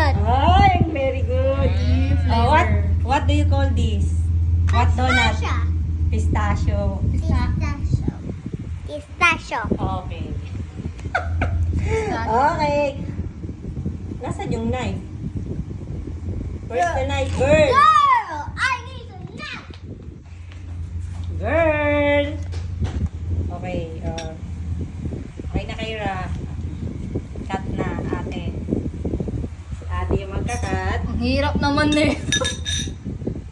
donut. Ay, very good. What do you call this? What donut? Pistachio. Pistachio. Pistachio. Okay. Okay. Nasaan yung knife? Where's the knife, girl? Girl, I need a nap. Girl! Okay, okay na kayo, Ra. Cut na, ate. Si ate yung magka-cut. Ang hirap naman eh.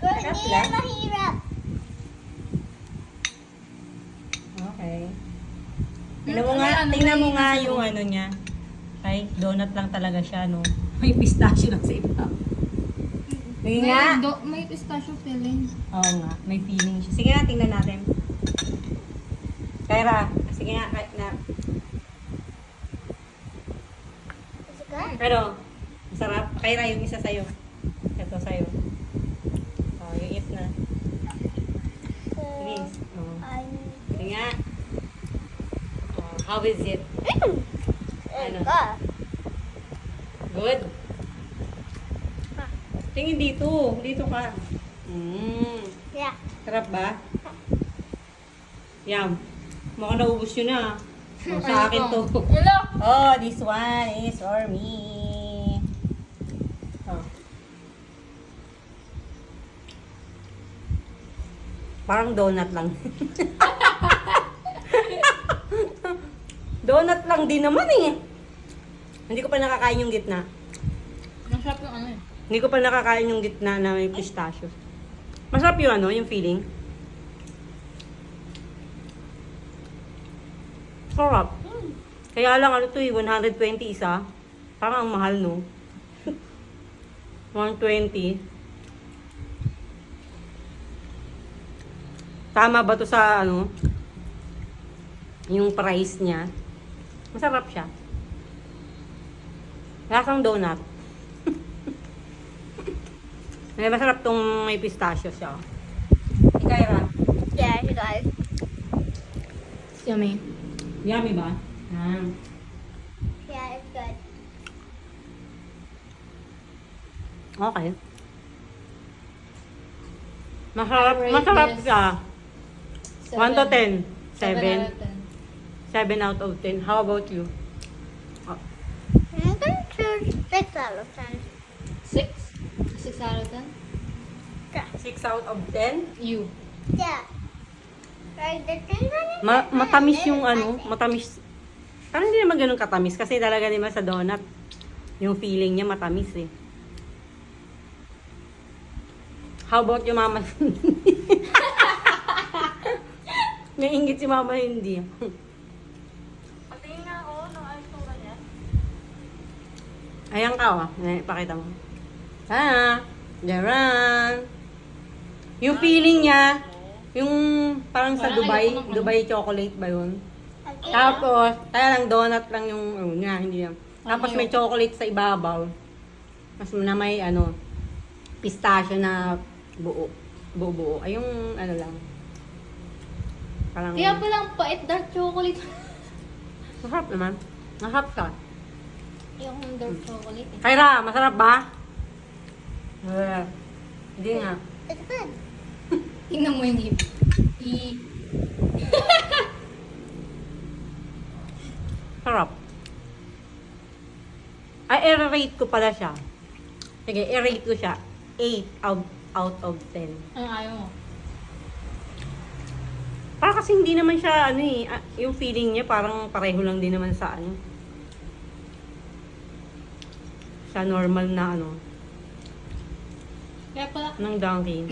Girl, Cut hindi lang? yan mahirap. Okay. Tingnan mo nga yung ano niya. Ay, donut lang talaga siya, no? May pistachio lang sa iba. Sige nga. May pistachio filling. Oo nga, may feeling siya. Sige nga, tingnan natin. Kyra, sige nga, kahit na. Is it good? Pero, masarap. Kyra, yung isa sa'yo. Ito sa'yo. Oh, yung eat na. Sige. Oh. Sige nga. Oh, how is it? Ano? Good? Tingin dito. Dito ka. Yeah. Sarap ba? Yum. Mukhang naubos yun na. Oh, sa akin to. Hello? Oh, this one is for me. Oh. Parang donut lang. Donut lang din naman eh. Hindi ko pa nakakain yung gitna. Masarap yung ano eh. Hindi ko pa nakakain yung gitna na may pistachio. Masarap yung ano, yung feeling. Sarap. Kaya lang ano to eh, 120 isa. Parang ang mahal, no? 120. Tama ba to sa ano? Yung price niya. Masarap siya. Lasang donut. Masarap tong may pistachio siya. Ikaira. Yeah, you guys. It's yummy. Yummy ba? Yeah, it's good. Okay. Masarap, I rate masarap this siya. 1 to 10. 7 7 out of 10. How about you? I'm gonna choose 6 out of 10. 6? 6 out of 10? 6 out of 10? You. Yeah. Right, the thing on it. Matamis yung ano, matamis. Parang hindi naman ganun katamis kasi talaga naman sa donut, yung feeling niya matamis eh. How about yung mama? Nainggit si mama hindi. Patingin nga ako ng altura niya. Ayan ka oh, pakita mo. Jaran. Yung feeling niya, yung parang sa Parang Dubai, ayoko ng ano. Dubai chocolate ba yun? Tapos, kaya lang donut lang yung, nga, hindi yan. Tapos may chocolate sa ibabaw. Mas na may, ano, pistachio na buo. Buo-buo. Ay, yung, ano lang. Parang, Kaya pala ang pait dark chocolate. masarap naman. Masarap ka. Yung dark chocolate eh. Kyra, masarap ba? Hindi nga. It's good. Tingnan mo yung hip. Sarap. Ay, i-rate ko pala siya. Sige, i-rate ko siya. 8 out of 10. Ano ayaw mo? Para kasi hindi naman siya, ano eh, yung feeling niya parang pareho lang din naman sa ano. Sa normal na ano, Kaya pala, ng Dunkin'.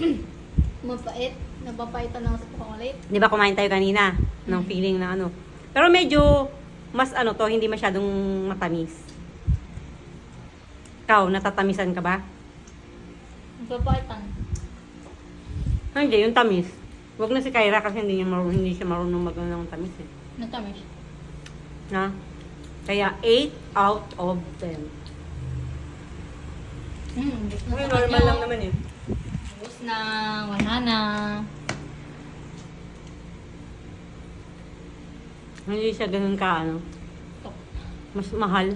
mapait. Napapaitan lang sa chocolate. Di ba kumain tayo kanina ng feeling na ano. Pero medyo, mas ano to, hindi masyadong matamis. Ikaw, natatamisan ka ba? Napapaitan. Hindi, yung tamis. Huwag na si Kyra kasi hindi siya marunong mag-ano ng tamis eh. Natamis. Na? Kaya 8 out of 10. Okay, normal lang naman eh. Ubus na. Wala na. Hindi siya ganun ka ano. Mas mahal.